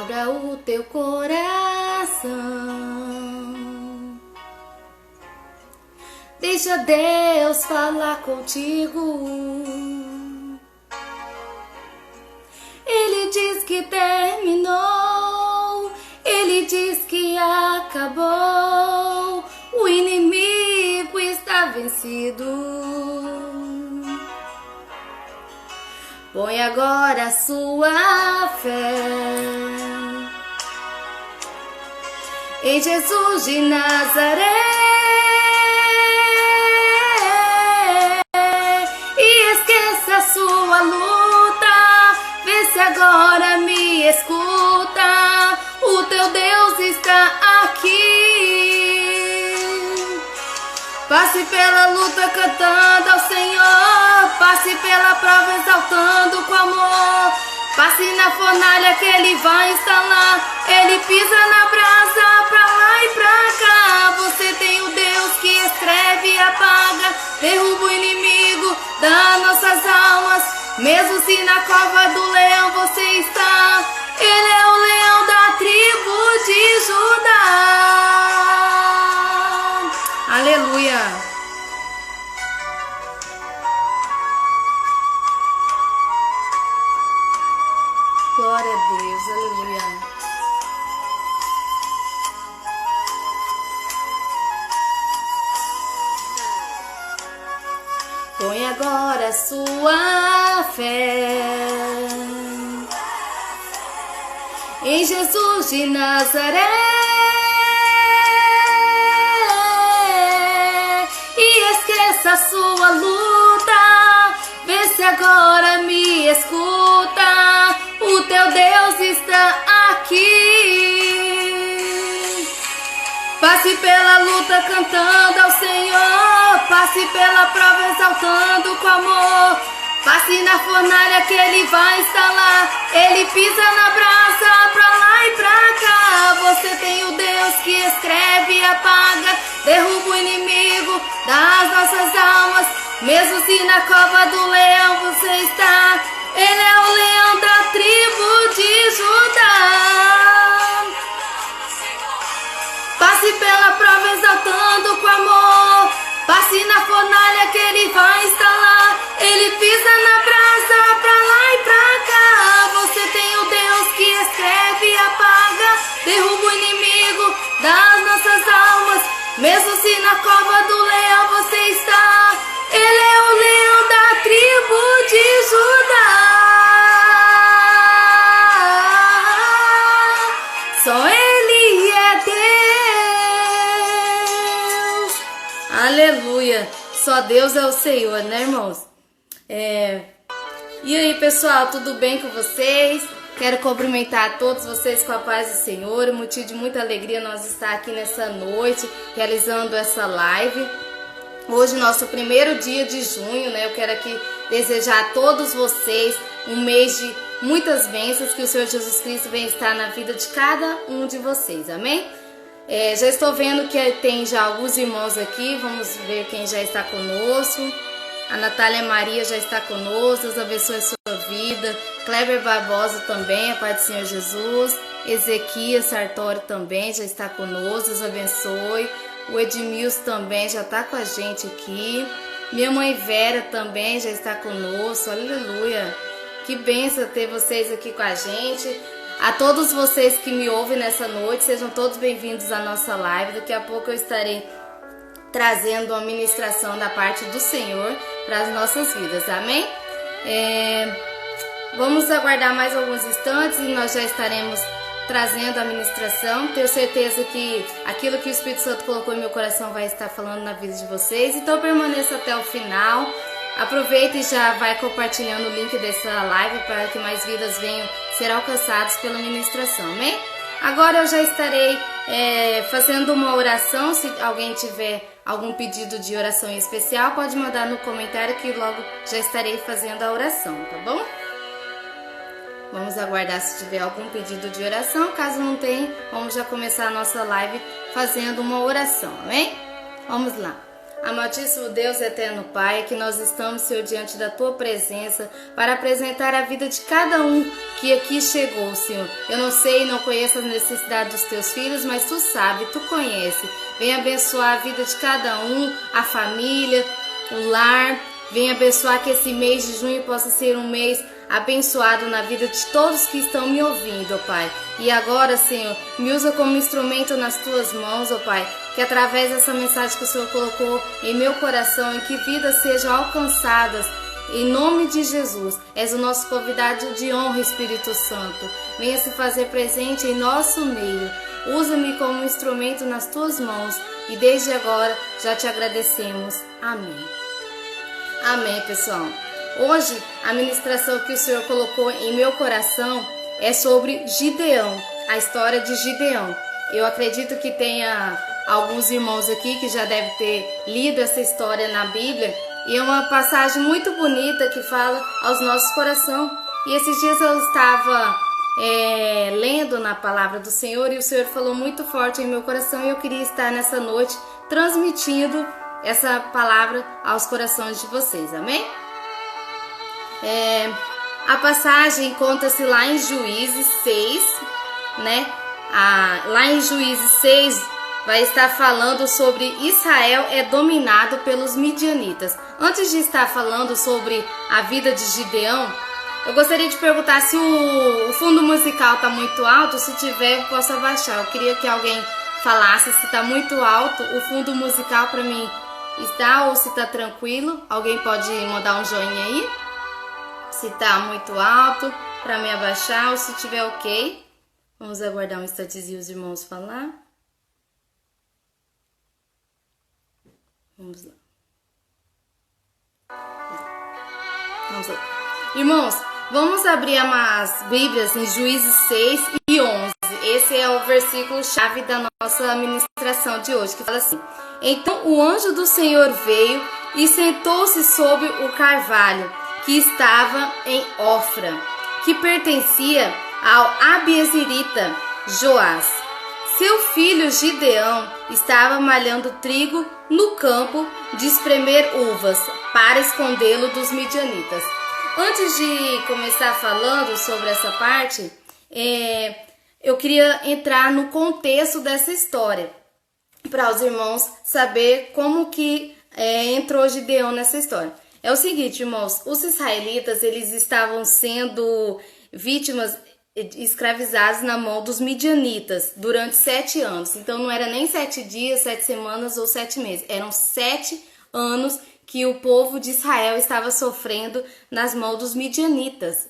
abra o teu coração. Deixa Deus falar contigo. Ele diz que terminou, ele diz que acabou, o inimigo está vencido. Põe agora a sua fé em Jesus de Nazaré e esqueça a sua luta. Vê se agora me escuta, o teu Deus está aqui. Passe pela luta cantando ao Senhor, passe pela prova exaltando com amor. Passe na fornalha que Ele vai instalar, Ele pisa na brasa pra lá e pra cá. Você tem o Deus que escreve e apaga, derruba o inimigo das nossas almas. Mesmo se na cova do leão você está, Ele é o leão da tribo de Judá. Aleluia. Glória a Deus, aleluia. Põe agora a sua fé em Jesus de Nazaré e esqueça a sua luta. Vê se agora me escuta, o teu Deus está aqui. Passe pela luta cantando ao Senhor, passe pela prova exaltando com amor. Passe na fornalha que Ele vai instalar, Ele pisa na brasa pra lá e pra cá. Você tem o Deus que escreve e apaga, derruba o inimigo das nossas almas. Mesmo se na cova do leão você está, Ele é o leão da tribo de Judá. Passe pela prova exaltando com amor, passe na fornalha que Ele vai instalar, Ele pisa na brasa pra lá e pra cá. Você tem o Deus que escreve e apaga, derruba o inimigo das nossas almas. Mesmo se na cova do leão você está, Ele é o leão da tribo de Judá. Só Ele é Deus. Aleluia. Só Deus é o Senhor, né, irmãos? E aí, pessoal, tudo bem com vocês? Quero cumprimentar a todos vocês com a paz do Senhor. Um motivo de muita alegria nós estar aqui nessa noite, realizando essa live. Hoje, nosso primeiro dia de junho, né? Eu quero aqui desejar a todos vocês um mês de muitas bênçãos, que o Senhor Jesus Cristo venha estar na vida de cada um de vocês, amém? Já estou vendo que tem já alguns irmãos aqui, vamos ver quem já está conosco. A Natália Maria já está conosco, Deus abençoe a sua vida. Kleber Barbosa também, a paz do Senhor Jesus. Ezequias Sartori também já está conosco, Deus abençoe. O Edmilson também já está com a gente aqui. Minha mãe Vera também já está conosco, aleluia. Que bênção ter vocês aqui com a gente. A todos vocês que me ouvem nessa noite, sejam todos bem-vindos à nossa live. Daqui a pouco eu estarei trazendo uma ministração da parte do Senhor para as nossas vidas, amém? Vamos aguardar mais alguns instantes e nós já estaremos trazendo a ministração. Tenho certeza que aquilo que o Espírito Santo colocou em meu coração vai estar falando na vida de vocês, então permaneça até o final. Aproveita e já vai compartilhando o link dessa live para que mais vidas venham ser alcançadas pela ministração, amém? Agora eu já estarei fazendo uma oração. Se alguém tiver algum pedido de oração em especial, pode mandar no comentário que logo já estarei fazendo a oração, tá bom? Vamos aguardar se tiver algum pedido de oração. Caso não tenha, vamos já começar a nossa live fazendo uma oração, amém? Vamos lá. Amantíssimo Deus, eterno Pai, que nós estamos, Senhor, diante da Tua presença para apresentar a vida de cada um que aqui chegou, Senhor. Eu não sei e não conheço as necessidades dos Teus filhos, mas Tu sabe, Tu conhece. Venha abençoar a vida de cada um, a família, o lar. Venha abençoar que esse mês de junho possa ser um mês abençoado na vida de todos que estão me ouvindo, ó Pai. E agora, Senhor, me usa como instrumento nas Tuas mãos, ó Pai, que através dessa mensagem que o Senhor colocou em meu coração, em que vidas sejam alcançadas, em nome de Jesus. És o nosso convidado de honra, Espírito Santo. Venha se fazer presente em nosso meio. Usa-me como instrumento nas Tuas mãos e desde agora já te agradecemos. Amém. Amém, pessoal. Hoje, a ministração que o Senhor colocou em meu coração é sobre Gideão, a história de Gideão. Eu acredito que tenha alguns irmãos aqui que já devem ter lido essa história na Bíblia, e é uma passagem muito bonita que fala aos nossos corações. E esses dias eu estava lendo na palavra do Senhor e o Senhor falou muito forte em meu coração, e eu queria estar nessa noite transmitindo essa palavra aos corações de vocês, amém? A passagem encontra-se lá em Juízes 6, né? Lá em Juízes 6 vai estar falando sobre Israel é dominado pelos midianitas. Antes de estar falando sobre a vida de Gideão, eu gostaria de perguntar se o fundo musical está muito alto. Se tiver, eu posso abaixar. Eu queria que alguém falasse se está muito alto o fundo musical para mim estar ou se está tranquilo. Alguém pode mandar um joinha aí? Se está muito alto, para me abaixar, ou se tiver ok. Vamos aguardar um instantezinho os irmãos falar. Vamos lá. Vamos lá. Irmãos, vamos abrir as Bíblias em Juízes 6 e 11. Esse é o versículo-chave da nossa ministração de hoje, que fala assim: Então o anjo do Senhor veio e sentou-se sob o carvalho que estava em Ofra, que pertencia ao Abiezerita Joás. Seu filho Gideão estava malhando trigo no campo de espremer uvas para escondê-lo dos midianitas. Antes de começar falando sobre essa parte, eu queria entrar no contexto dessa história, para os irmãos saber como que entrou Gideão nessa história. É o seguinte, irmãos, os israelitas, eles estavam sendo vítimas escravizados na mão dos midianitas durante 7 anos. Então não era nem 7 dias, 7 semanas ou 7 meses. Eram 7 anos que o povo de Israel estava sofrendo nas mãos dos midianitas.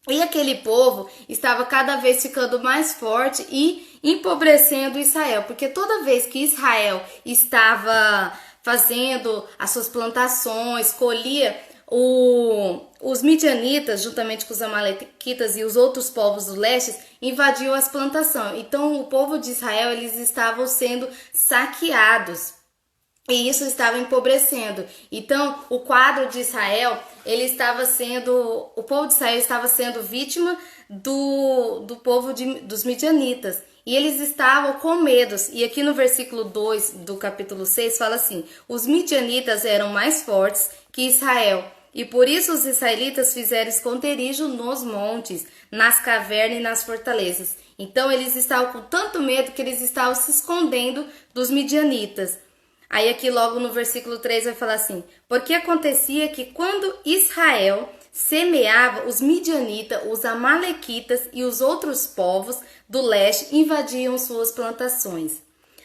E aquele povo estava cada vez ficando mais forte e empobrecendo Israel, porque toda vez que Israel estava fazendo as suas plantações, colhia, os midianitas, juntamente com os amalequitas e os outros povos do leste, invadiam as plantações. Então o povo de Israel, eles estavam sendo saqueados. E isso estava empobrecendo. Então, o quadro de Israel, o povo de Israel estava sendo vítima do povo dos midianitas. E eles estavam com medos. E aqui no versículo 2 do capítulo 6 fala assim: os midianitas eram mais fortes que Israel. E por isso os israelitas fizeram esconderijo nos montes, nas cavernas e nas fortalezas. Então eles estavam com tanto medo que eles estavam se escondendo dos midianitas. Aí aqui logo no versículo 3 vai falar assim: porque acontecia que quando Israel semeava, os midianitas, os amalequitas e os outros povos do leste invadiam suas plantações.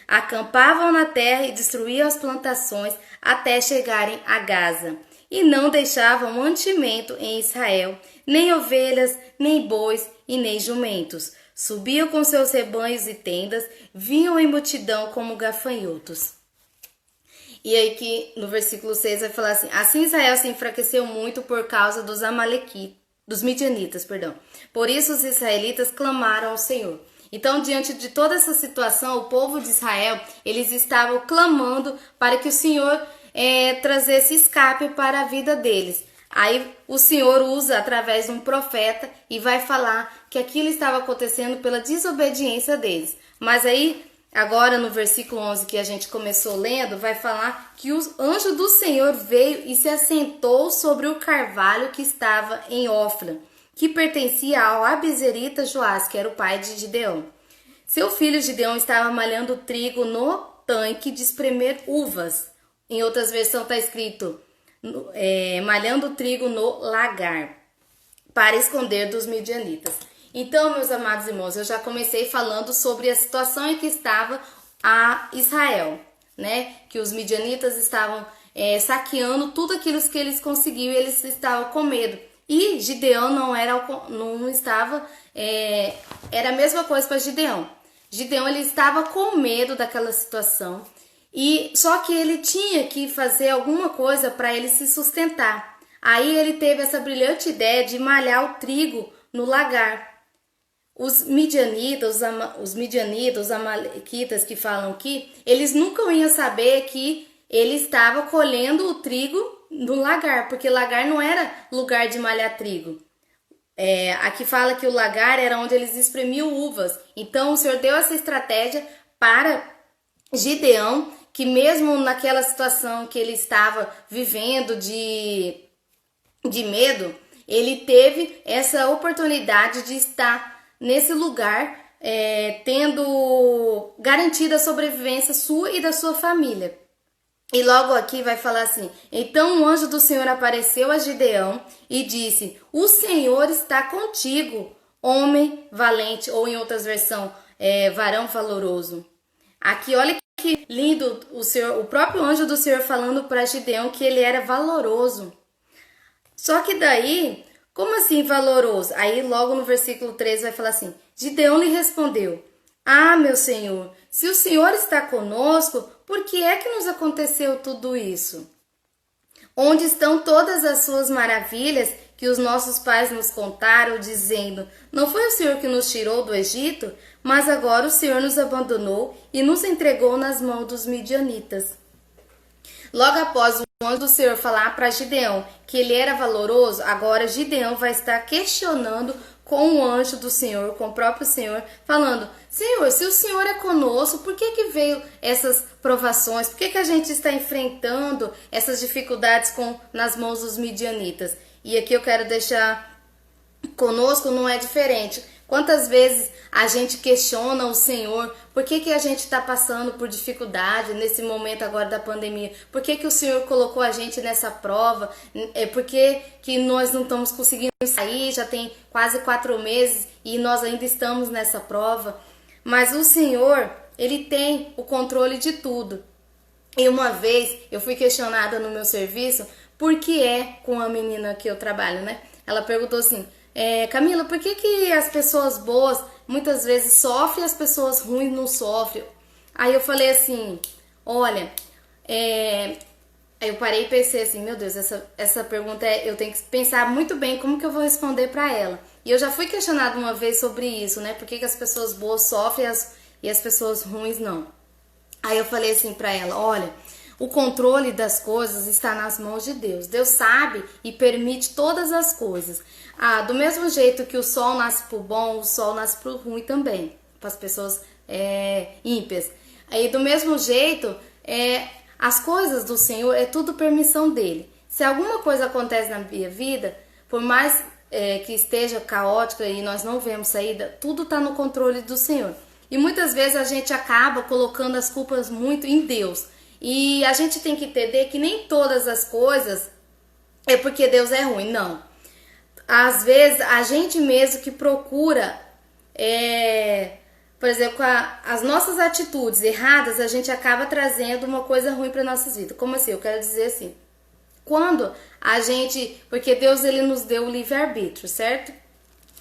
Acampavam na terra e destruíam as plantações até chegarem a Gaza. E não deixavam mantimento em Israel, nem ovelhas, nem bois e nem jumentos. Subiam com seus rebanhos e tendas, vinham em multidão como gafanhotos. E aí que no versículo 6 vai falar assim: assim Israel se enfraqueceu muito por causa dos midianitas. Por isso os israelitas clamaram ao Senhor. Então, diante de toda essa situação, o povo de Israel, eles estavam clamando para que o Senhor trazesse escape para a vida deles. Aí o Senhor usa através de um profeta e vai falar que aquilo estava acontecendo pela desobediência deles. Mas aí agora no versículo 11 que a gente começou lendo, vai falar que o anjo do Senhor veio e se assentou sobre o carvalho que estava em Ofra, que pertencia ao abizerita Joás, que era o pai de Gideão. Seu filho Gideão estava malhando trigo no tanque de espremer uvas. Em outras versões está escrito malhando trigo no lagar, para esconder dos midianitas. Então, meus amados irmãos, eu já comecei falando sobre a situação em que estava a Israel, né? Que os midianitas estavam saqueando tudo aquilo que eles conseguiam e eles estavam com medo. E Gideão não estava, era a mesma coisa para Gideão. Gideão, ele estava com medo daquela situação, e só que ele tinha que fazer alguma coisa para ele se sustentar. Aí ele teve essa brilhante ideia de malhar o trigo no lagar. Os midianitas, os amalequitas que falam aqui, eles nunca iam saber que ele estava colhendo o trigo no lagar, porque lagar não era lugar de malhar trigo. Aqui fala que o lagar era onde eles espremiam uvas. Então o Senhor deu essa estratégia para Gideão, que mesmo naquela situação que ele estava vivendo de medo, ele teve essa oportunidade de estar nesse lugar, tendo garantida a sobrevivência sua e da sua família. E logo aqui vai falar assim: então o anjo do Senhor apareceu a Gideão e disse: o Senhor está contigo, homem valente, ou em outras versões, varão valoroso. Aqui olha que lindo o próprio anjo do Senhor falando para Gideão que ele era valoroso. Só que daí, como assim valoroso? Aí logo no versículo 13 vai falar assim: Gideão lhe respondeu: ah, meu Senhor, se o Senhor está conosco, por que é que nos aconteceu tudo isso? Onde estão todas as suas maravilhas que os nossos pais nos contaram, dizendo: não foi o Senhor que nos tirou do Egito, mas agora o Senhor nos abandonou e nos entregou nas mãos dos midianitas. Logo após o anjo do Senhor falar para Gideão que ele era valoroso, agora Gideão vai estar questionando com o anjo do Senhor, com o próprio Senhor, falando: Senhor, se o Senhor é conosco, por que veio essas provações? Por que a gente está enfrentando essas dificuldades nas mãos dos midianitas? E aqui eu quero deixar conosco, não é diferente. Quantas vezes a gente questiona o Senhor, por que a gente está passando por dificuldade nesse momento agora da pandemia? Por que o Senhor colocou a gente nessa prova? Por que nós não estamos conseguindo sair? Já tem quase 4 meses e nós ainda estamos nessa prova. Mas o Senhor, Ele tem o controle de tudo. E uma vez eu fui questionada no meu serviço, por que com a menina que eu trabalho, né? Ela perguntou assim: Camila, por que as pessoas boas muitas vezes sofrem e as pessoas ruins não sofrem? Aí eu falei assim: olha, aí eu parei e pensei assim: meu Deus, essa pergunta eu tenho que pensar muito bem como que eu vou responder para ela. E eu já fui questionada uma vez sobre isso, né? Por que as pessoas boas sofrem e as pessoas ruins não? Aí eu falei assim para ela: olha, o controle das coisas está nas mãos de Deus. Deus sabe e permite todas as coisas. Do mesmo jeito que o sol nasce pro bom, o sol nasce pro ruim também, para as pessoas ímpias. Aí do mesmo jeito, as coisas do Senhor é tudo permissão dele. Se alguma coisa acontece na minha vida, por mais que esteja caótica e nós não vemos saída, tudo está no controle do Senhor. E muitas vezes a gente acaba colocando as culpas muito em Deus. E a gente tem que entender que nem todas as coisas é porque Deus é ruim, não. Às vezes a gente mesmo que procura, por exemplo, com as nossas atitudes erradas, a gente acaba trazendo uma coisa ruim para nossas vidas. Como assim? Eu quero dizer assim, quando a gente, porque Deus ele nos deu o livre-arbítrio, certo?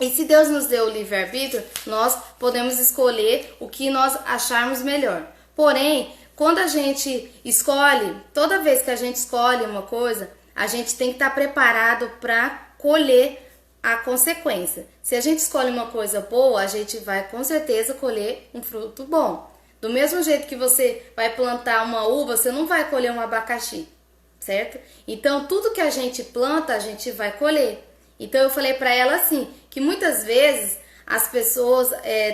E se Deus nos deu o livre-arbítrio, nós podemos escolher o que nós acharmos melhor. Porém, quando a gente escolhe, toda vez que a gente escolhe uma coisa, a gente tem que estar preparado para colher a consequência. Se a gente escolhe uma coisa boa, a gente vai com certeza colher um fruto bom. Do mesmo jeito que você vai plantar uma uva, você não vai colher um abacaxi, certo? Então, tudo que a gente planta, a gente vai colher. Então, eu falei para ela assim, que muitas vezes as pessoas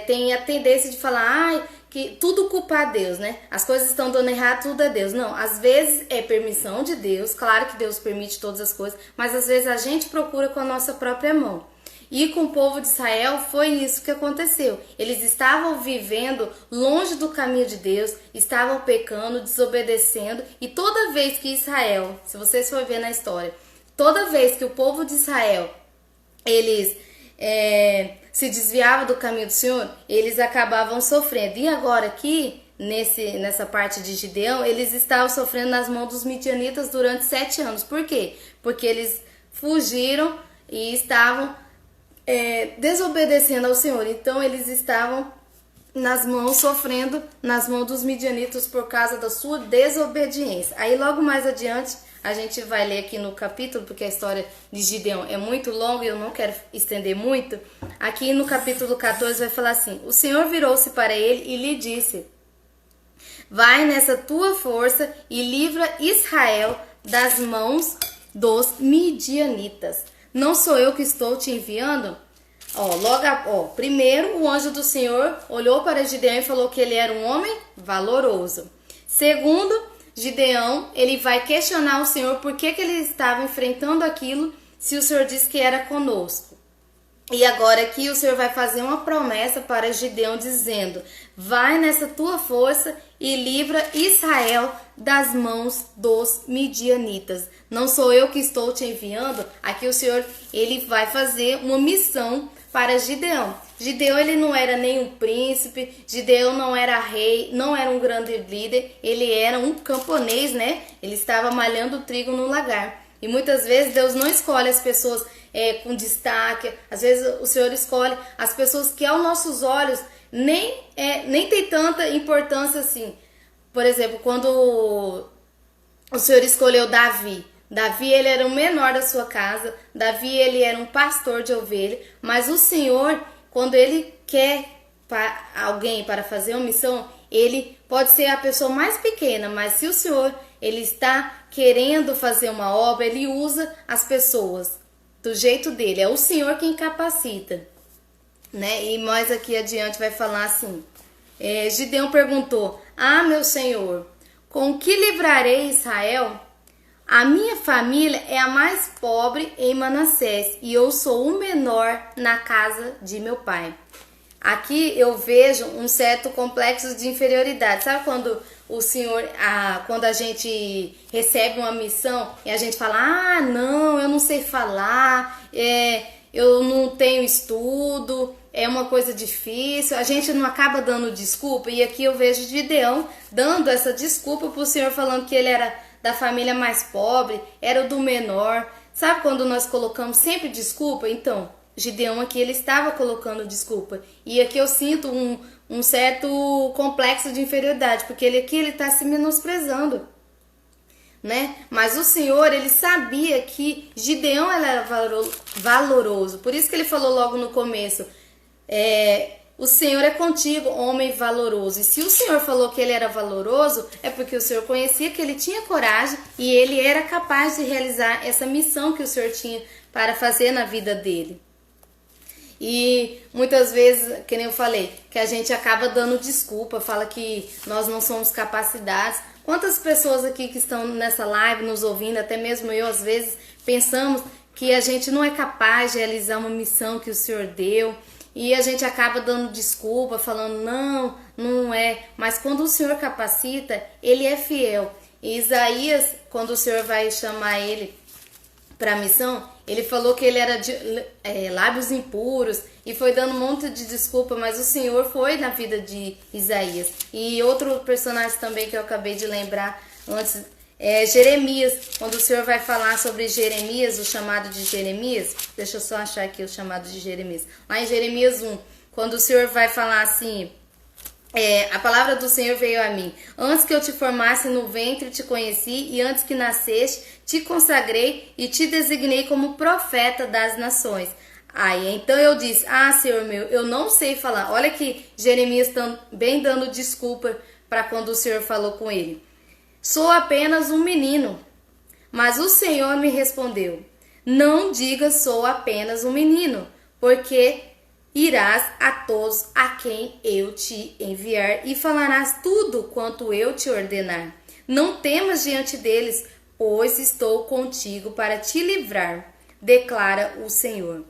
têm a tendência de falar: ai, que tudo culpar Deus, né? As coisas estão dando errado, tudo é Deus. Não, às vezes é permissão de Deus, claro que Deus permite todas as coisas, mas às vezes a gente procura com a nossa própria mão. E com o povo de Israel foi isso que aconteceu. Eles estavam vivendo longe do caminho de Deus, estavam pecando, desobedecendo, e toda vez que Israel, se vocês forem ver na história, toda vez que o povo de Israel, eles se desviavam do caminho do Senhor, eles acabavam sofrendo. E agora aqui, nessa parte de Gideão, eles estavam sofrendo nas mãos dos midianitas durante 7 anos. Por quê? Porque eles fugiram e estavam desobedecendo ao Senhor. Então eles estavam sofrendo nas mãos dos midianitas por causa da sua desobediência. Aí logo mais adiante a gente vai ler aqui no capítulo, porque a história de Gideão é muito longa e eu não quero estender muito. Aqui no capítulo 14 vai falar assim: o Senhor virou-se para ele e lhe disse: vai nessa tua força e livra Israel das mãos dos midianitas. Não sou eu que estou te enviando? Primeiro o anjo do Senhor olhou para Gideão e falou que ele era um homem valoroso. Segundo, Gideão, ele vai questionar o Senhor por que ele estava enfrentando aquilo, se o Senhor disse que era conosco. E agora aqui o Senhor vai fazer uma promessa para Gideão dizendo: vai nessa tua força e livra Israel das mãos dos midianitas. Não sou eu que estou te enviando? Aqui o Senhor, ele vai fazer uma missão para Gideão. Gideão, ele não era nem um príncipe, Gideão não era rei, não era um grande líder, ele era um camponês, né? Ele estava malhando trigo no lagar. E muitas vezes Deus não escolhe as pessoas com destaque, às vezes o Senhor escolhe as pessoas que aos nossos olhos nem tem tanta importância assim. Por exemplo, quando o Senhor escolheu Davi, ele era o menor da sua casa, Davi ele era um pastor de ovelha, mas o Senhor, quando ele quer alguém para fazer uma missão, ele pode ser a pessoa mais pequena, mas se o Senhor ele está querendo fazer uma obra, ele usa as pessoas do jeito dele. É o Senhor quem capacita, né? E mais aqui adiante vai falar assim: Gideão perguntou: meu Senhor, com que livrarei Israel? A minha família é a mais pobre em Manassés e eu sou o menor na casa de meu pai. Aqui eu vejo um certo complexo de inferioridade. Sabe quando o Senhor, quando a gente recebe uma missão e a gente fala: não, eu não sei falar, eu não tenho estudo, é uma coisa difícil, a gente não acaba dando desculpa. E aqui eu vejo Gideão dando essa desculpa para o Senhor, falando que ele era da família mais pobre, era o do menor. Sabe quando nós colocamos sempre desculpa? Então, Gideão aqui ele estava colocando desculpa. E aqui eu sinto um certo complexo de inferioridade, porque ele está se menosprezando, né? Mas o Senhor, ele sabia que Gideão era valoroso. Por isso que ele falou logo no começo: o Senhor é contigo, homem valoroso. E se o Senhor falou que ele era valoroso, é porque o Senhor conhecia que ele tinha coragem e ele era capaz de realizar essa missão que o Senhor tinha para fazer na vida dele. E muitas vezes, que nem eu falei, que a gente acaba dando desculpa, fala que nós não somos capacitados. Quantas pessoas aqui que estão nessa live nos ouvindo, até mesmo eu às vezes, pensamos que a gente não é capaz de realizar uma missão que o Senhor deu. E a gente acaba dando desculpa, falando: não é. Mas quando o Senhor capacita, ele é fiel. E Isaías, quando o Senhor vai chamar ele para a missão, ele falou que ele era de lábios impuros e foi dando um monte de desculpa, mas o Senhor foi na vida de Isaías. E outro personagem também que eu acabei de lembrar antes é Jeremias, quando o Senhor vai falar sobre Jeremias, o chamado de Jeremias. Deixa eu só achar aqui o chamado de Jeremias. Lá em Jeremias 1, quando o Senhor vai falar assim: a palavra do Senhor veio a mim: antes que eu te formasse no ventre te conheci, e antes que nasceste te consagrei e te designei como profeta das nações. Aí então eu disse: Senhor meu, eu não sei falar. Olha que Jeremias também dando desculpa para quando o Senhor falou com ele: sou apenas um menino. Mas o Senhor me respondeu: não diga sou apenas um menino, porque Irás a todos a quem eu te enviar e falarás tudo quanto eu te ordenar. Não temas diante deles, pois estou contigo para te livrar, declara o Senhor.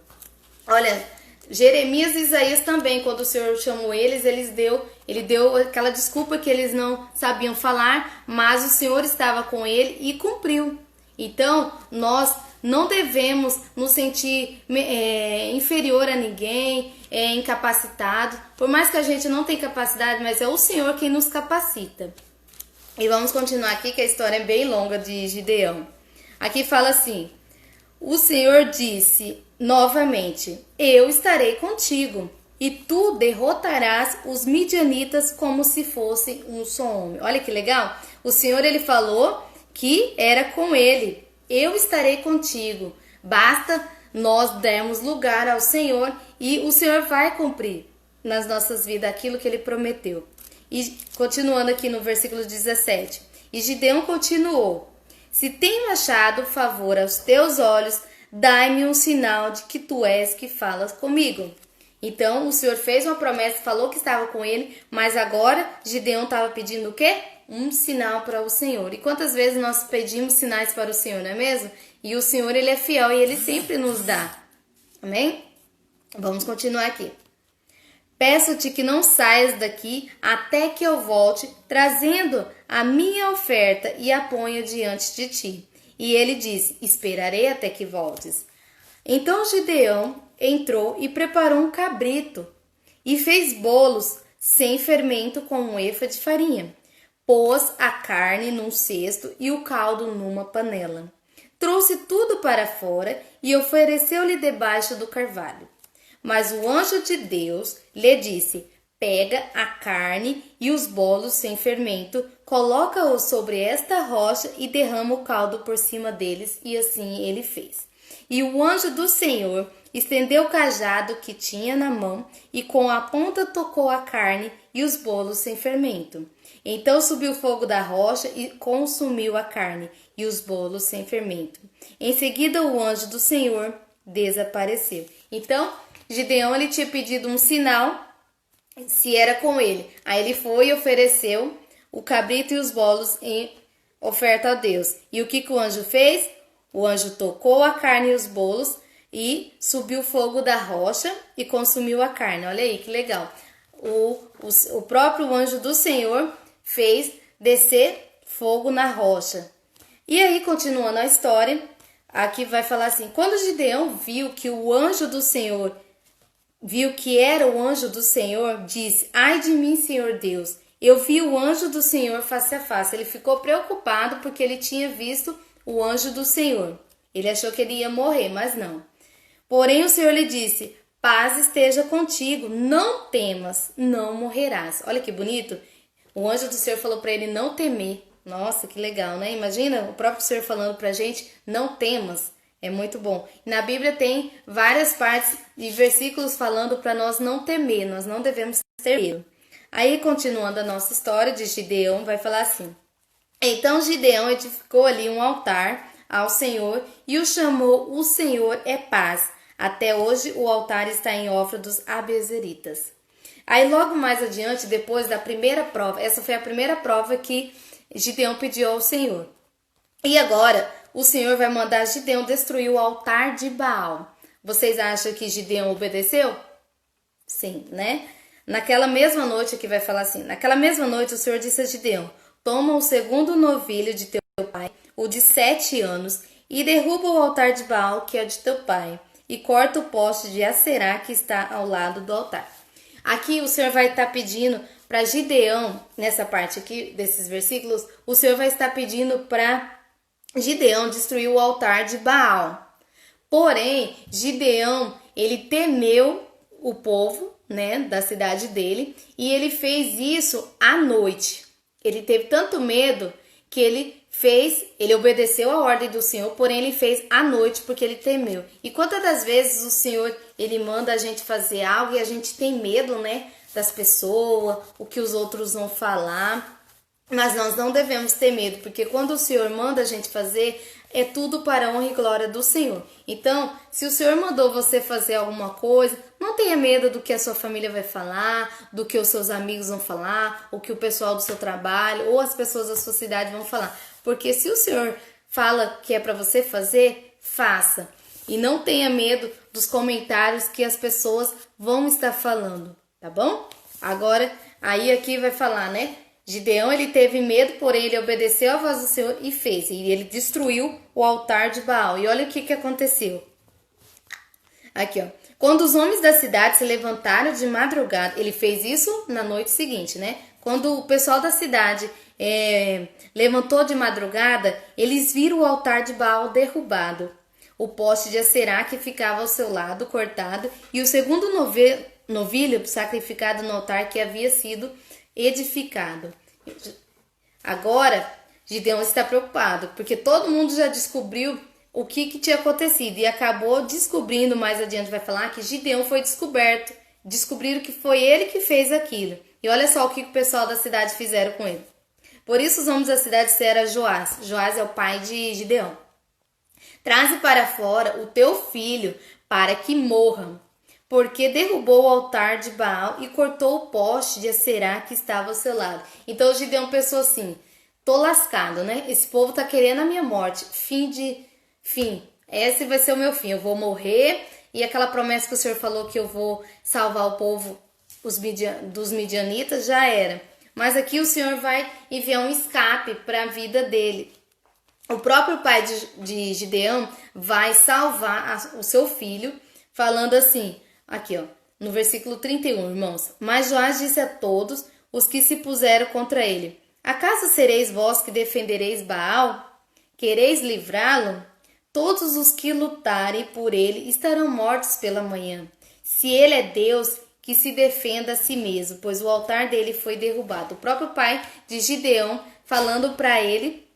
Olha, Jeremias e Isaías também, quando o Senhor chamou eles, ele deu aquela desculpa que eles não sabiam falar, mas o Senhor estava com ele e cumpriu. Então, nós não devemos nos sentir inferior a ninguém, incapacitado. Por mais que a gente não tenha capacidade, mas é o Senhor quem nos capacita. E vamos continuar aqui, que a história é bem longa de Gideão. Aqui fala assim: o Senhor disse novamente: eu estarei contigo, e tu derrotarás os midianitas como se fosse um só homem. Olha que legal. O Senhor, ele falou que era com ele. Eu estarei contigo. Basta nós dermos lugar ao Senhor e o Senhor vai cumprir nas nossas vidas aquilo que ele prometeu. E continuando aqui no versículo 17. E Gideão continuou: se tenho achado favor aos teus olhos, dai-me um sinal de que tu és que falas comigo. Então o Senhor fez uma promessa, falou que estava com ele, mas agora Gideão estava pedindo o quê? Um sinal para o Senhor. E quantas vezes nós pedimos sinais para o Senhor, não é mesmo? E o Senhor, ele é fiel e ele sempre nos dá. Amém? Vamos continuar aqui. Peço-te que não saias daqui até que eu volte, trazendo a minha oferta e a ponha diante de ti. E ele disse: esperarei até que voltes. Então Gideão entrou e preparou um cabrito e fez bolos sem fermento com um efa de farinha. Pôs a carne num cesto e o caldo numa panela. Trouxe tudo para fora e ofereceu-lhe debaixo do carvalho. Mas o anjo de Deus lhe disse: pega a carne e os bolos sem fermento, coloca-os sobre esta rocha e derrama o caldo por cima deles. E assim ele fez. E o anjo do Senhor estendeu o cajado que tinha na mão e com a ponta tocou a carne e os bolos sem fermento. Então subiu o fogo da rocha e consumiu a carne e os bolos sem fermento. Em seguida o anjo do Senhor desapareceu. Então Gideão, ele tinha pedido um sinal se era com ele. Aí ele foi e ofereceu o cabrito e os bolos em oferta a Deus. E o que o anjo fez? O anjo tocou a carne e os bolos e subiu o fogo da rocha e consumiu a carne. Olha aí que legal. O próprio anjo do Senhor fez descer fogo na rocha. E aí, continuando a história, aqui vai falar assim: quando Gideão viu que o anjo do Senhor, viu que era o anjo do Senhor, disse: ai de mim, Senhor Deus, eu vi o anjo do Senhor face a face. Ele ficou preocupado porque ele tinha visto o anjo do Senhor. Ele achou que ele ia morrer, mas não. Porém o Senhor lhe disse: paz esteja contigo, não temas, não morrerás. Olha que bonito. O anjo do Senhor falou para ele não temer. Nossa, que legal, né? Imagina o próprio Senhor falando pra gente: não temas. É muito bom. Na Bíblia tem várias partes e versículos falando para nós não temer, nós não devemos ter medo. Aí, continuando a nossa história de Gideão, vai falar assim: então Gideão edificou ali um altar ao Senhor e o chamou: o Senhor é paz. Até hoje o altar está em Ofra dos Abezeritas. Aí logo mais adiante, depois da primeira prova, essa foi a primeira prova que Gideão pediu ao Senhor. E agora o Senhor vai mandar Gideão destruir o altar de Baal. Vocês acham que Gideão obedeceu? Sim, né? Naquela mesma noite, aqui vai falar assim: naquela mesma noite o Senhor disse a Gideão: toma o segundo novilho de teu pai, o de 7 anos, e derruba o altar de Baal, que é de teu pai, e corta o poste de Aserá que está ao lado do altar. Aqui o Senhor vai estar pedindo para Gideão, nessa parte aqui desses versículos, o Senhor vai estar pedindo para Gideão destruir o altar de Baal. Porém, Gideão, ele temeu o povo, né, da cidade dele, e ele fez isso à noite. Ele teve tanto medo que ele obedeceu a ordem do Senhor, porém ele fez à noite porque ele temeu. E quantas das vezes o Senhor, ele manda a gente fazer algo e a gente tem medo, né, das pessoas, o que os outros vão falar. Mas nós não devemos ter medo, porque quando o Senhor manda a gente fazer, é tudo para a honra e glória do Senhor. Então, se o Senhor mandou você fazer alguma coisa, não tenha medo do que a sua família vai falar, do que os seus amigos vão falar, o que o pessoal do seu trabalho ou as pessoas da sua cidade vão falar. Porque se o Senhor fala que é para você fazer, faça. E não tenha medo dos comentários que as pessoas vão estar falando, tá bom? Agora, aí aqui vai falar, né? Gideão, ele teve medo, porém ele obedeceu à voz do Senhor e fez. E ele destruiu o altar de Baal. E olha o que aconteceu. Aqui, ó. Quando os homens da cidade se levantaram de madrugada, ele fez isso na noite seguinte, né? Quando o pessoal da cidade levantou de madrugada, eles viram o altar de Baal derrubado. O poste de Acerá que ficava ao seu lado cortado e o segundo novilho sacrificado no altar que havia sido edificado. Agora, Gideão está preocupado, porque todo mundo já descobriu o que tinha acontecido e acabou descobrindo, mais adiante vai falar, que Gideão foi descoberto. Descobriram que foi ele que fez aquilo. E olha só o que o pessoal da cidade fizeram com ele. Por isso os homens da cidade disseram a Joás. Joás é o pai de Gideão. Traze para fora o teu filho para que morra, porque derrubou o altar de Baal e cortou o poste de Acerá que estava ao seu lado. Então Gideão pensou assim, tô lascado, né? Esse povo tá querendo a minha morte. Fim. Esse vai ser o meu fim. Eu vou morrer e aquela promessa que o Senhor falou que eu vou salvar o povo dos midianitas já era. Mas aqui o Senhor vai enviar um escape para a vida dele. O próprio pai de Gideão vai salvar o seu filho, falando assim, aqui ó, no versículo 31, irmãos. Mas Joás disse a todos os que se puseram contra ele, acaso sereis vós que defendereis Baal? Quereis livrá-lo? Todos os que lutarem por ele estarão mortos pela manhã. Se ele é Deus, que se defenda a si mesmo, pois o altar dele foi derrubado. O próprio pai de Gideão falando para ele,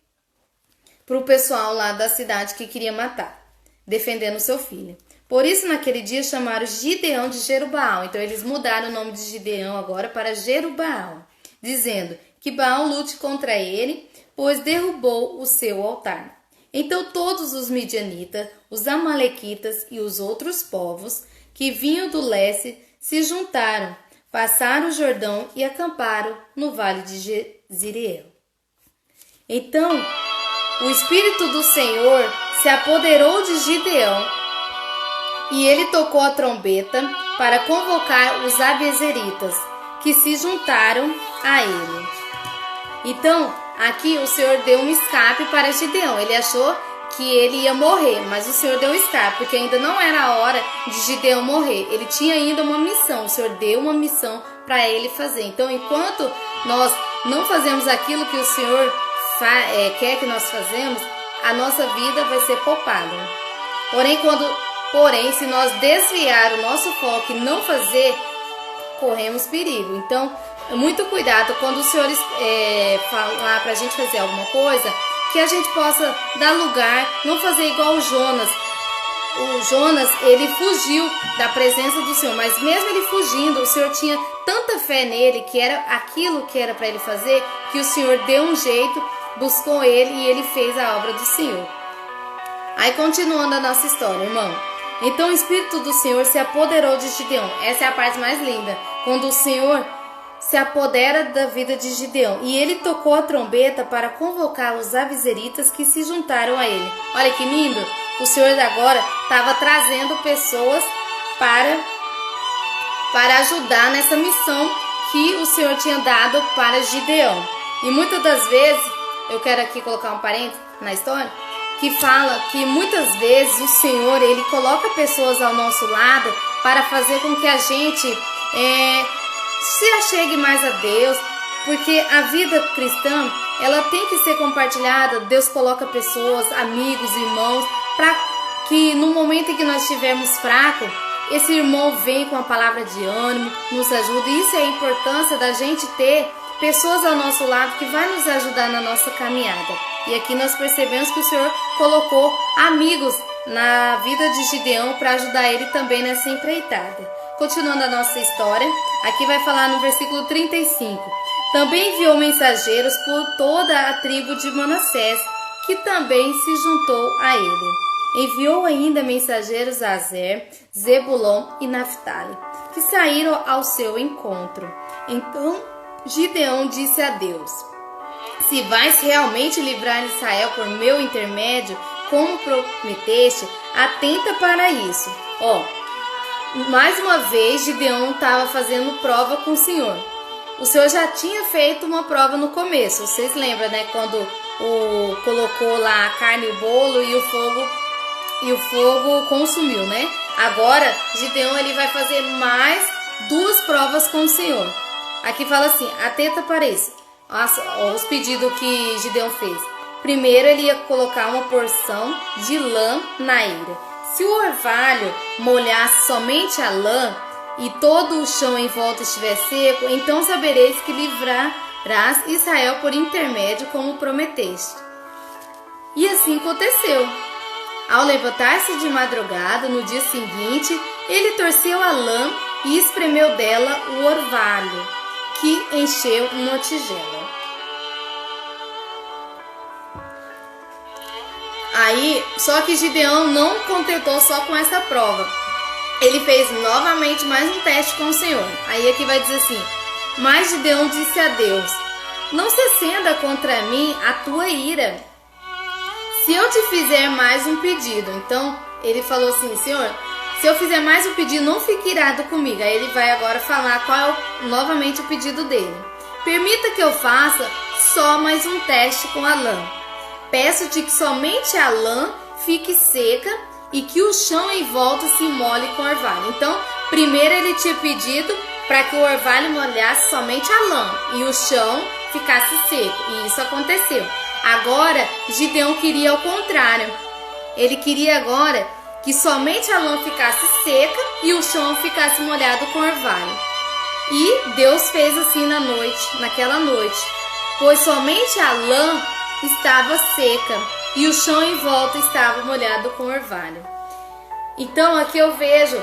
para o pessoal lá da cidade que queria matar, defendendo seu filho. Por isso, naquele dia, chamaram Gideão de Jerubaal. Então, eles mudaram o nome de Gideão agora para Jerubaal, dizendo que Baal lute contra ele, pois derrubou o seu altar. Então, todos os midianitas, os amalequitas e os outros povos que vinham do leste se juntaram, passaram o Jordão e acamparam no vale de Jezreel. Então, o Espírito do Senhor se apoderou de Gideão e ele tocou a trombeta para convocar os abiezeritas que se juntaram a ele. Então, aqui o Senhor deu um escape para Gideão. Ele achou que ele ia morrer, mas o Senhor deu um escape, porque ainda não era a hora de Gideão morrer. Ele tinha ainda uma missão, o Senhor deu uma missão para ele fazer. Então, enquanto nós não fazemos aquilo que o Senhor quer que nós fazemos, a nossa vida vai ser poupada. Porém, se nós desviar o nosso foco e não fazer, corremos perigo. Então, muito cuidado quando o Senhor falar para a gente fazer alguma coisa, que a gente possa dar lugar, não fazer igual o Jonas. O Jonas, ele fugiu da presença do Senhor, mas mesmo ele fugindo, o Senhor tinha tanta fé nele, que era aquilo que era para ele fazer, que o Senhor deu um jeito, buscou ele e ele fez a obra do Senhor. Aí continuando a nossa história, irmão. Então o Espírito do Senhor se apoderou de Gideão. Essa é a parte mais linda. Quando o Senhor se apodera da vida de Gideão. E ele tocou a trombeta para convocar os abiezeritas que se juntaram a ele. Olha que lindo. O Senhor agora estava trazendo pessoas para ajudar nessa missão que o Senhor tinha dado para Gideão. E muitas das vezes, eu quero aqui colocar um parênteses na história, que fala que muitas vezes o Senhor, ele coloca pessoas ao nosso lado para fazer com que a gente se achegue mais a Deus, porque a vida cristã, ela tem que ser compartilhada. Deus coloca pessoas, amigos, irmãos, para que no momento em que nós estivermos fracos, esse irmão vem com a palavra de ânimo, nos ajuda. E isso é a importância da gente ter pessoas ao nosso lado que vai nos ajudar na nossa caminhada. E aqui nós percebemos que o Senhor colocou amigos na vida de Gideão para ajudar ele também nessa empreitada. Continuando a nossa história, aqui vai falar no versículo 35. Também enviou mensageiros por toda a tribo de Manassés, que também se juntou a ele. Enviou ainda mensageiros a Azer, Zebulon e Naftali, que saíram ao seu encontro. Então Gideão disse a Deus: se vais realmente livrar Israel por meu intermédio, como prometeste, atenta para isso. Mais uma vez Gideão estava fazendo prova com o Senhor. O Senhor já tinha feito uma prova no começo. Vocês lembram, né? Quando colocou lá a carne e o bolo e o fogo consumiu, né? Agora Gideão ele vai fazer mais 2 provas com o Senhor. Aqui fala assim: atenta para isso. Os pedidos que Gideão fez. Primeiro ele ia colocar uma porção de lã na eira. Se o orvalho molhasse somente a lã e todo o chão em volta estiver seco, então sabereis que livrarás Israel por intermédio, como prometeste. E assim aconteceu. Ao levantar-se de madrugada, no dia seguinte, ele torceu a lã e espremeu dela o orvalho, que encheu uma tigela. Aí, só que Gideão não contentou só com essa prova. Ele fez novamente mais um teste com o Senhor. Aí aqui vai dizer assim: mas Gideão disse a Deus: não se acenda contra mim a tua ira, se eu te fizer mais um pedido. Então ele falou assim: Senhor, se eu fizer mais um pedido, não fique irado comigo. Aí ele vai agora falar qual é novamente o pedido dele. Permita que eu faça só mais um teste com a lã. Peço-te que somente a lã fique seca e que o chão em volta se molhe com orvalho. Então, primeiro ele tinha pedido para que o orvalho molhasse somente a lã e o chão ficasse seco. E isso aconteceu. Agora, Gideão queria ao contrário. Ele queria agora que somente a lã ficasse seca e o chão ficasse molhado com orvalho. E Deus fez assim naquela noite, pois somente a lã estava seca e o chão em volta estava molhado com orvalho. Então aqui eu vejo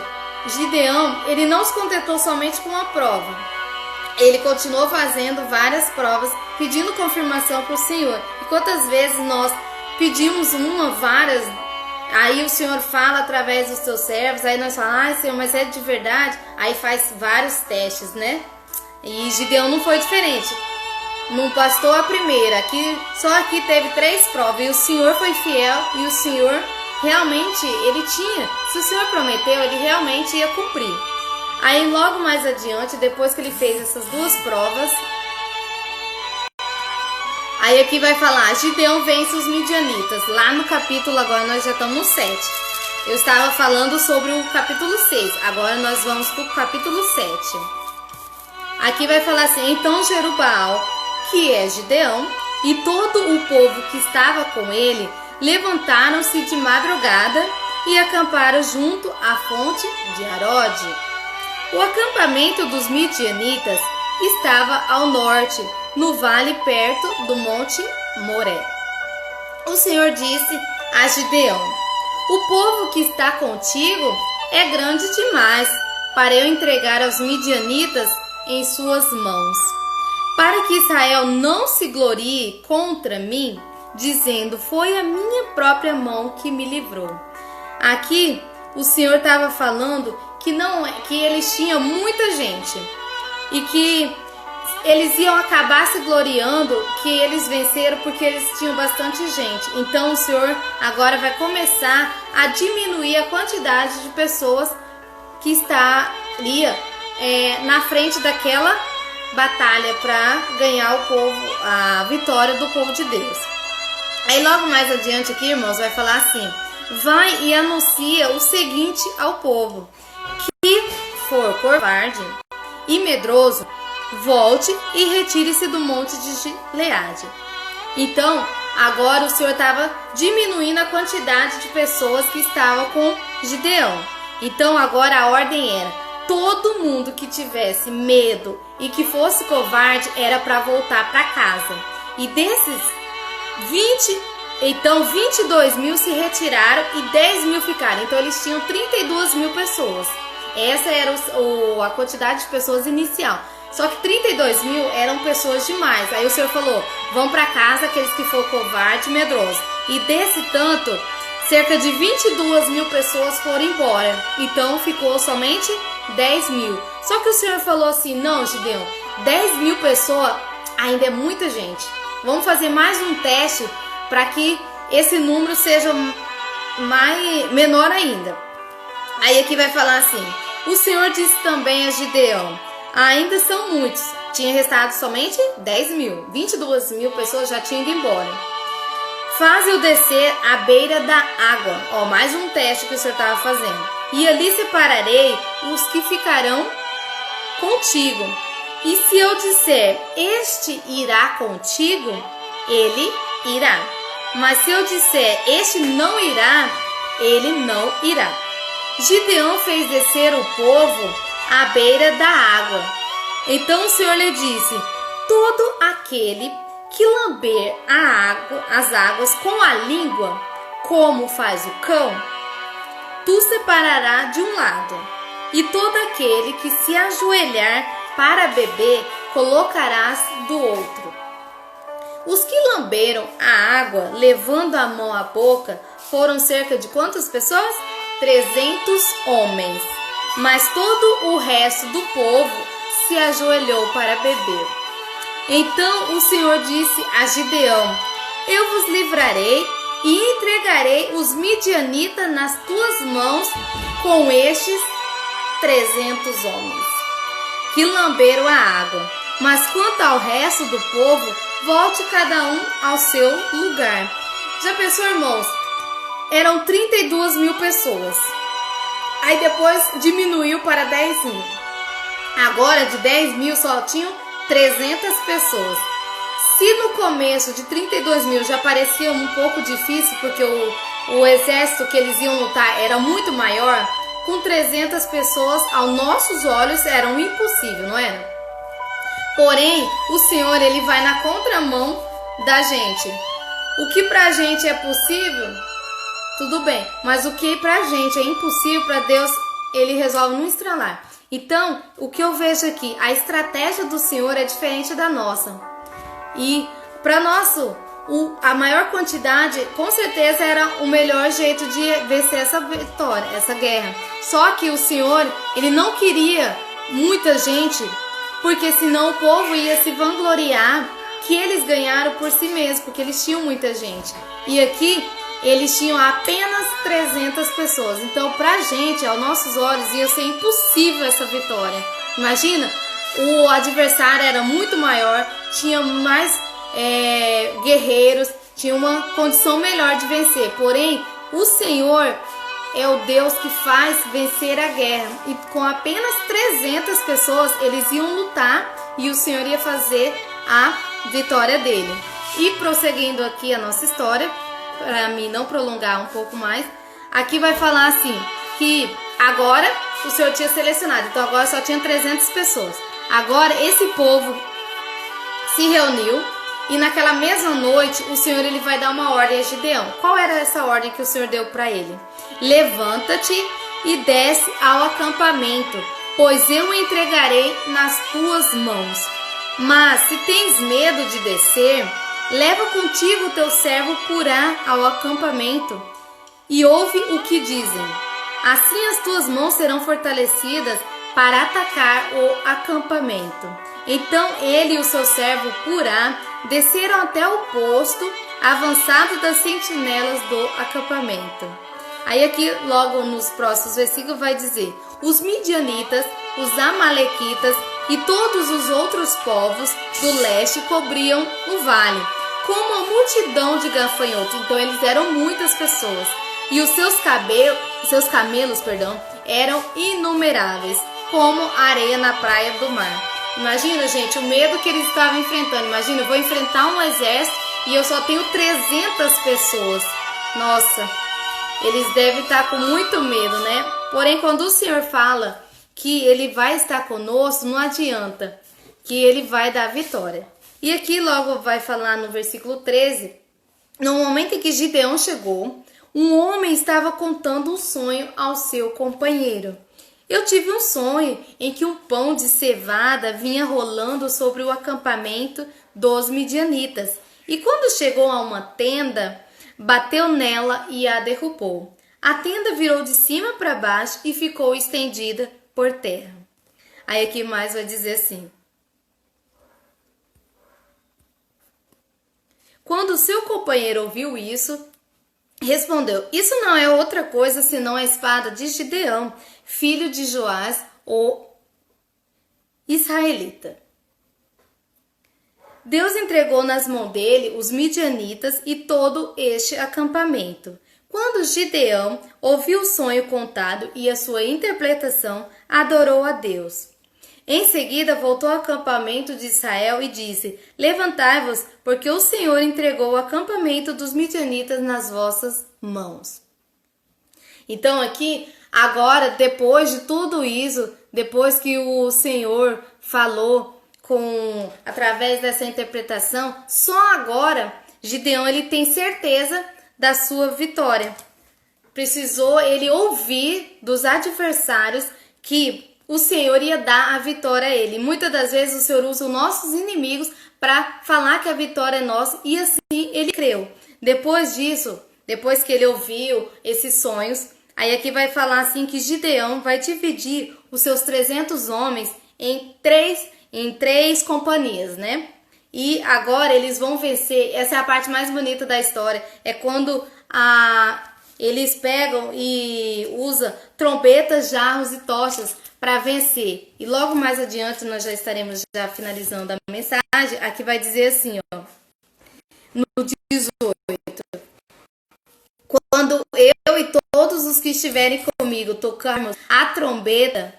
Gideão, ele não se contentou somente com uma prova. Ele continuou fazendo várias provas, pedindo confirmação para o Senhor. E quantas vezes nós pedimos várias, aí o Senhor fala através dos seus servos, aí nós falamos: Senhor, mas é de verdade? Aí faz vários testes, né? E Gideão não foi diferente. Não bastou a primeira, só aqui teve 3 provas e o Senhor foi fiel e o Senhor realmente, se o Senhor prometeu, ele realmente ia cumprir. Aí logo mais adiante, depois que ele fez essas 2 provas, aí aqui vai falar: Gideão vence os midianitas. Lá no capítulo, agora nós já estamos no 7. Eu estava falando sobre o capítulo 6, agora nós vamos para o capítulo 7. Aqui vai falar assim: então Jerubbaal, que é Gideão, e todo o povo que estava com ele, levantaram-se de madrugada e acamparam junto à fonte de Arode. O acampamento dos midianitas estava ao norte, no vale perto do monte Moré. O Senhor disse a Gideão: o povo que está contigo é grande demais para eu entregar aos midianitas em suas mãos, para que Israel não se glorie contra mim, dizendo: foi a minha própria mão que me livrou. Aqui o Senhor estava falando que eles tinham muita gente e que eles iam acabar se gloriando que eles venceram porque eles tinham bastante gente. Então o Senhor agora vai começar a diminuir a quantidade de pessoas que estaria na frente daquela batalha para ganhar a vitória do povo de Deus. Aí logo mais adiante aqui, irmãos, vai falar assim: vai e anuncia o seguinte ao povo: que for covarde e medroso, volte e retire-se do monte de Gileade. Então, agora o Senhor estava diminuindo a quantidade de pessoas que estavam com Gideão. Então, agora a ordem era: todo mundo que tivesse medo e que fosse covarde era para voltar para casa. E desses 22 mil se retiraram e 10 mil ficaram. Então, eles tinham 32 mil pessoas. Essa era a quantidade de pessoas inicial. Só que 32 mil eram pessoas demais. Aí o Senhor falou: vão para casa aqueles que for covarde e medroso. E desse tanto, cerca de 22 mil pessoas foram embora. Então ficou somente 10 mil. Só que o Senhor falou assim: não, Gideão, 10 mil pessoas ainda é muita gente. Vamos fazer mais um teste para que esse número seja menor ainda. Aí aqui vai falar assim: o Senhor disse também a Gideão: ainda são muitos. Tinha restado somente 10 mil. 22 mil pessoas já tinham ido embora. Faze-o descer à beira da água. Ó, mais um teste que o Senhor estava fazendo. E ali separarei os que ficarão contigo. E se eu disser, este irá contigo, ele irá. Mas se eu disser, este não irá, ele não irá. Gideão fez descer o povo à beira da água. Então o Senhor lhe disse: todo aquele que lamber as águas com a língua, como faz o cão, tu separarás de um lado, e todo aquele que se ajoelhar para beber, colocarás do outro. Os que lamberam a água, levando a mão à boca, foram cerca de quantas pessoas? 300 homens. Mas todo o resto do povo se ajoelhou para beber. Então o Senhor disse a Gideão: eu vos livrarei e entregarei os midianitas nas tuas mãos com estes 300 homens que lamberam a água. Mas quanto ao resto do povo, volte cada um ao seu lugar. Já pensou, irmãos? Eram 32 mil pessoas. Aí depois diminuiu para 10 mil. Agora de 10 mil só tinham 300 pessoas. Se no começo de 32 mil já parecia um pouco difícil, porque o exército que eles iam lutar era muito maior, com 300 pessoas, aos nossos olhos, era um impossível, não era? Porém, o Senhor, ele vai na contramão da gente. O que pra gente é possível, tudo bem. Mas o que pra gente é impossível, pra Deus, ele resolve num estralar. Então, o que eu vejo aqui, a estratégia do Senhor é diferente da nossa. E para nosso, a maior quantidade, com certeza era o melhor jeito de vencer essa vitória, essa guerra. Só que o Senhor, ele não queria muita gente, porque senão o povo ia se vangloriar que eles ganharam por si mesmos, porque eles tinham muita gente. E aqui eles tinham apenas 300 pessoas. Então, pra gente, aos nossos olhos, ia ser impossível essa vitória. Imagina, o adversário era muito maior, tinha mais guerreiros, tinha uma condição melhor de vencer. Porém, o Senhor é o Deus que faz vencer a guerra. E com apenas 300 pessoas, eles iam lutar e o Senhor ia fazer a vitória dele. E prosseguindo aqui a nossa história, para mim não prolongar um pouco mais, aqui vai falar assim, que agora o Senhor tinha selecionado, então agora só tinha 300 pessoas. Agora esse povo se reuniu e naquela mesma noite o Senhor, ele vai dar uma ordem a Gideão. Qual era essa ordem que o Senhor deu para ele? Levanta-te e desce ao acampamento, pois eu o entregarei nas tuas mãos. Mas se tens medo de descer, leva contigo o teu servo Purá ao acampamento e ouve o que dizem. Assim as tuas mãos serão fortalecidas para atacar o acampamento. Então ele e o seu servo Purá desceram até o posto avançado das sentinelas do acampamento. Aí aqui logo nos próximos versículos vai dizer: os midianitas, os amalequitas e todos os outros povos do leste cobriam o vale, com uma multidão de gafanhotos. Então eles eram muitas pessoas. E os seus camelos, eram inumeráveis, como areia na praia do mar. Imagina, gente, o medo que eles estavam enfrentando. Imagina, eu vou enfrentar um exército e eu só tenho 300 pessoas. Nossa, eles devem estar com muito medo, né? Porém, quando o Senhor fala que ele vai estar conosco, não adianta, que ele vai dar vitória. E aqui logo vai falar no versículo 13, no momento em que Gideão chegou, um homem estava contando um sonho ao seu companheiro. Eu tive um sonho em que um pão de cevada vinha rolando sobre o acampamento dos midianitas. E quando chegou a uma tenda, bateu nela e a derrubou. A tenda virou de cima para baixo e ficou estendida por terra. Aí aqui mais vai dizer assim: quando seu companheiro ouviu isso, respondeu: isso não é outra coisa senão a espada de Gideão, filho de Joás, o israelita. Deus entregou nas mãos dele os midianitas e todo este acampamento. Quando Gideão ouviu o sonho contado e a sua interpretação, adorou a Deus. Em seguida voltou ao acampamento de Israel e disse: levantai-vos, porque o Senhor entregou o acampamento dos midianitas nas vossas mãos. Então aqui, agora, depois de tudo isso, depois que o Senhor falou através dessa interpretação, só agora Gideão ele tem certeza da sua vitória. Precisou ele ouvir dos adversários que o Senhor ia dar a vitória a ele. Muitas das vezes o Senhor usa os nossos inimigos para falar que a vitória é nossa, e assim ele creu. Depois disso, depois que ele ouviu esses sonhos, aí aqui vai falar assim que Gideão vai dividir os seus 300 homens em três companhias, né? E agora eles vão vencer. Essa é a parte mais bonita da história. É quando eles pegam e usam trombetas, jarros e tochas para vencer. E logo mais adiante nós já estaremos já finalizando a mensagem. Aqui vai dizer assim, ó, no 18: quando eu e todos os que estiverem comigo tocarmos a trombeta,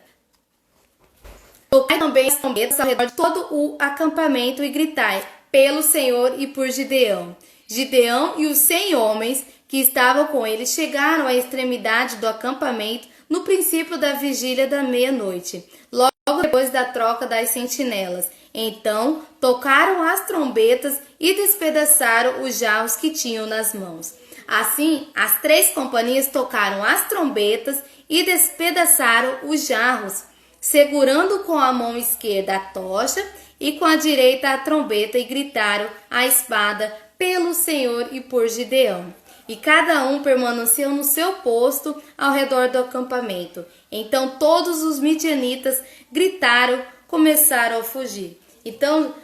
tocai também as trombetas ao redor de todo o acampamento e gritai pelo Senhor e por Gideão. Gideão e os 100 homens que estavam com ele chegaram à extremidade do acampamento no princípio da vigília da meia-noite, logo depois da troca das sentinelas. Então tocaram as trombetas e despedaçaram os jarros que tinham nas mãos. Assim, as 3 companhias tocaram as trombetas e despedaçaram os jarros, segurando com a mão esquerda a tocha e com a direita a trombeta, e gritaram a espada pelo Senhor e por Gideão. E cada um permaneceu no seu posto ao redor do acampamento. Então todos os midianitas gritaram, começaram a fugir. Então,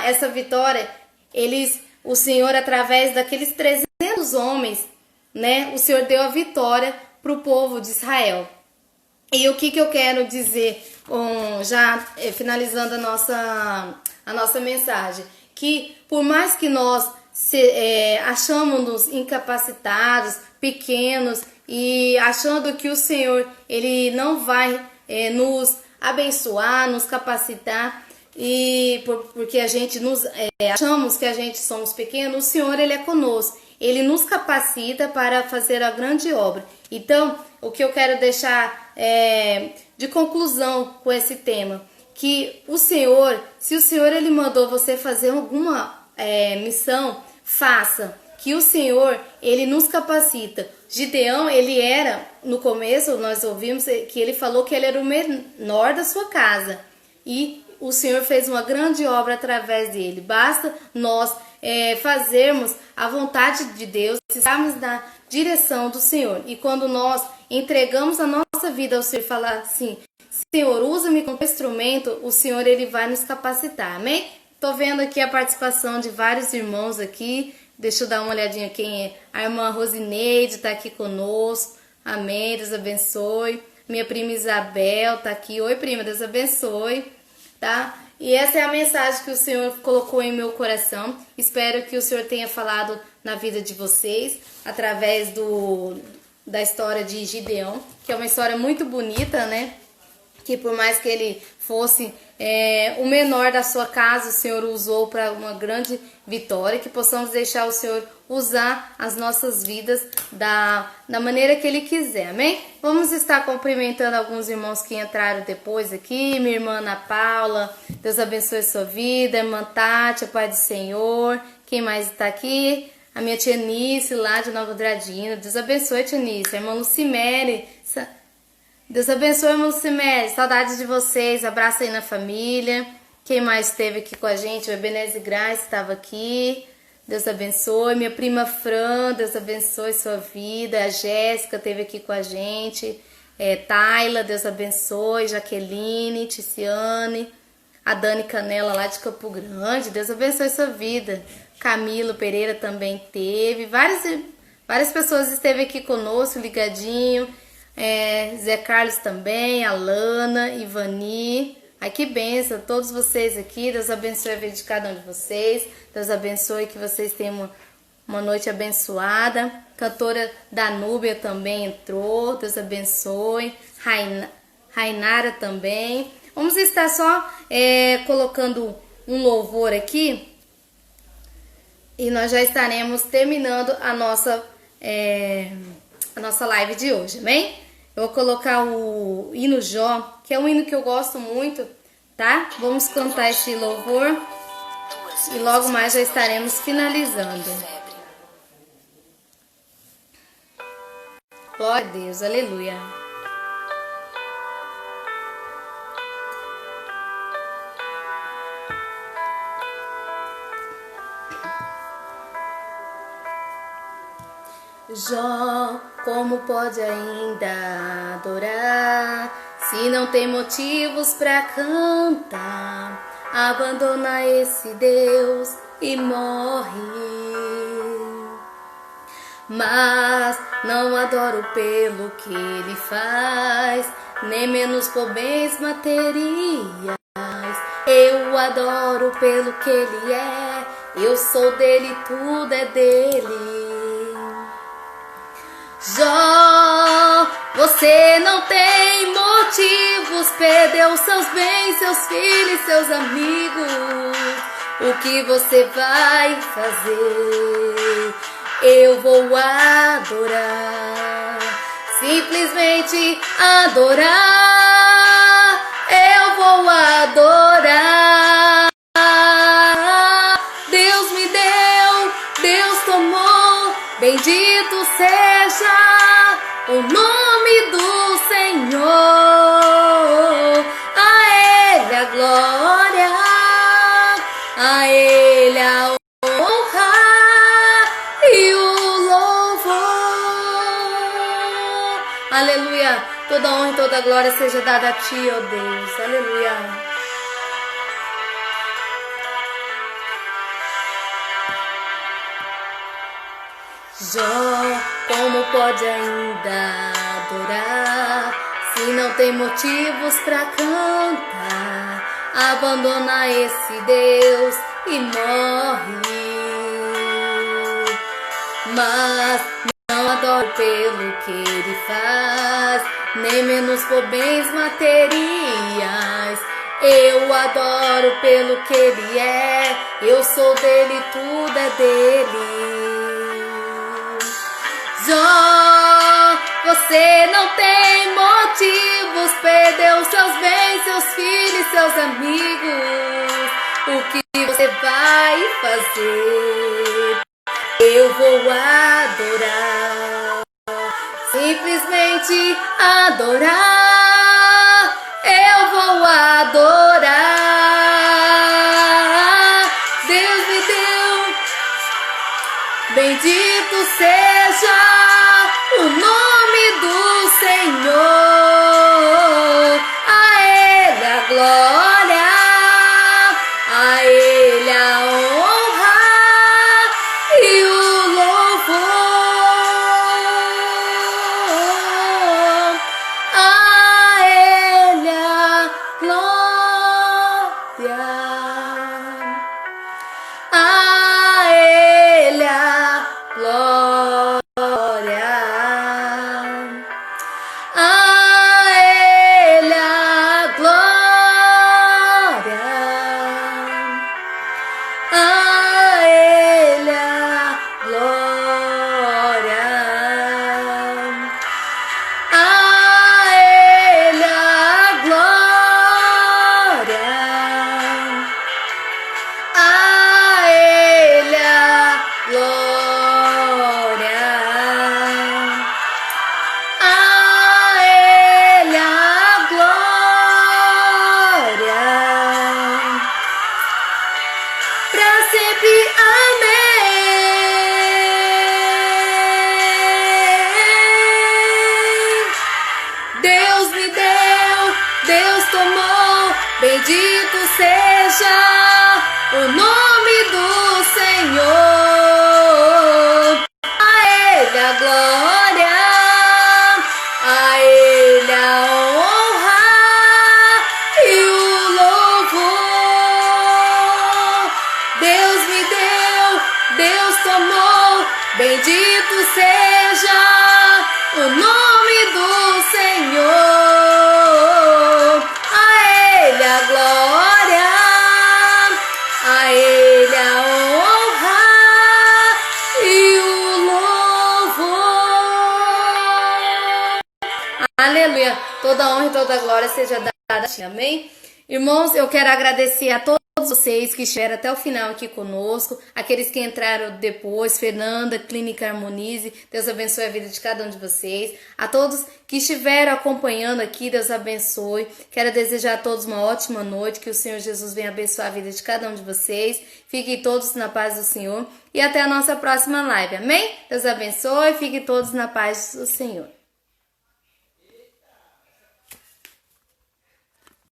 essa vitória, o Senhor, através daqueles 300 homens, né, o Senhor deu a vitória para o povo de Israel. E o que eu quero dizer, já finalizando a nossa mensagem, que por mais que nós achamos-nos incapacitados, pequenos, e achando que o Senhor ele não vai nos abençoar, nos capacitar, e porque a gente achamos que a gente somos pequenos, o Senhor ele é conosco, ele nos capacita para fazer a grande obra. Então, o que eu quero deixar de conclusão com esse tema, que o Senhor, se o Senhor ele mandou você fazer alguma missão, faça, que o Senhor ele nos capacita. Gideão, ele era, no começo nós ouvimos que ele falou que ele era o menor da sua casa, e o Senhor fez uma grande obra através dele. Basta nós fazermos a vontade de Deus, estarmos na direção do Senhor. E quando nós entregamos a nossa vida ao Senhor e falar assim: Senhor, usa-me como instrumento, o Senhor ele vai nos capacitar. Amém? Tô vendo aqui a participação de vários irmãos aqui. Deixa eu dar uma olhadinha quem é. A irmã Rosineide tá aqui conosco. Amém, Deus abençoe. Minha prima Isabel tá aqui. Oi, prima, Deus abençoe. Tá? E essa é a mensagem que o Senhor colocou em meu coração. Espero que o Senhor tenha falado na vida de vocês através da história de Gideão, que é uma história muito bonita, né? Que por mais que ele fosse o menor da sua casa, o Senhor o usou para uma grande vitória. Que possamos deixar o Senhor usar as nossas vidas da maneira que Ele quiser, amém? Vamos estar cumprimentando alguns irmãos que entraram depois aqui. Minha irmã Ana Paula, Deus abençoe a sua vida. Irmã Tati, a paz do Senhor. Quem mais está aqui? A minha tia Nice, lá de Nova Andradina. Deus abençoe, tia Nice. A irmã Lucimere. Deus abençoe, irmã Lucimere. Saudades de vocês. Abraço aí na família. Quem mais esteve aqui com a gente? O Ebenezer Graça estava aqui. Deus abençoe. Minha prima Fran, Deus abençoe sua vida. A Jéssica esteve aqui com a gente. Tayla, Deus abençoe. Jaqueline, Ticiane. A Dani Canela lá de Campo Grande, Deus abençoe sua vida. Camilo Pereira também teve. Várias pessoas esteve aqui conosco, ligadinho. Zé Carlos também, Alana, Ivani. Ai, que bênção, todos vocês aqui. Deus abençoe a vida de cada um de vocês. Deus abençoe que vocês tenham uma noite abençoada. Cantora Danúbia também entrou. Deus abençoe. Rainara também. Vamos estar só colocando um louvor aqui. E nós já estaremos terminando a nossa live de hoje, amém? Eu vou colocar o hino Jó, que é um hino que eu gosto muito, tá? Vamos cantar esse louvor e logo mais já estaremos finalizando. Glória a Deus, aleluia. Jó, como pode ainda adorar se não tem motivos pra cantar? Abandona esse Deus e morre. Mas não adoro pelo que ele faz, nem menos por bens materiais. Eu adoro pelo que ele é, eu sou dele, tudo é dele. Jó, você não tem motivos, perdeu seus bens, seus filhos, seus amigos. O que você vai fazer? Eu vou adorar, simplesmente adorar. Eu vou adorar. Deus me deu, Deus tomou, bendito seja o nome do Senhor. A Ele a glória, a Ele a honra e o louvor. Aleluia. Toda honra e toda glória seja dada a Ti, ó Deus. Aleluia. Jó, como pode ainda adorar se não tem motivos pra cantar? Abandona esse Deus e morre. Mas não adoro pelo que ele faz, nem menos por bens materiais. Eu adoro pelo que ele é, eu sou dele, tudo é dele. Jó, você não tem motivos, perdeu seus bens, seus filhos, seus amigos. O que você vai fazer? Eu vou adorar, simplesmente adorar. Eu vou adorar. Deus me deu, bendito seja o nome do Senhor. A Ele a glória, a Ele a honra e o louvor. A Ele a glória, a Ele a glória. Deus tomou, bendito seja o nome do Senhor. A Ele a glória, a Ele a honra e o louvor. Deus me deu, Deus tomou, bendito seja o nome do Senhor. A Ele a glória, a Ele a honra e o louvor. Aleluia. Toda honra e toda glória seja dada a ti. Amém? Irmãos, eu quero agradecer a todos vocês que estiveram até o final aqui conosco, aqueles que entraram depois, Fernanda, Clínica Harmonize, Deus abençoe a vida de cada um de vocês. A todos que estiveram acompanhando aqui, Deus abençoe. Quero desejar a todos uma ótima noite, que o Senhor Jesus venha abençoar a vida de cada um de vocês. Fiquem todos na paz do Senhor e até a nossa próxima live, amém? Deus abençoe, fiquem todos na paz do Senhor.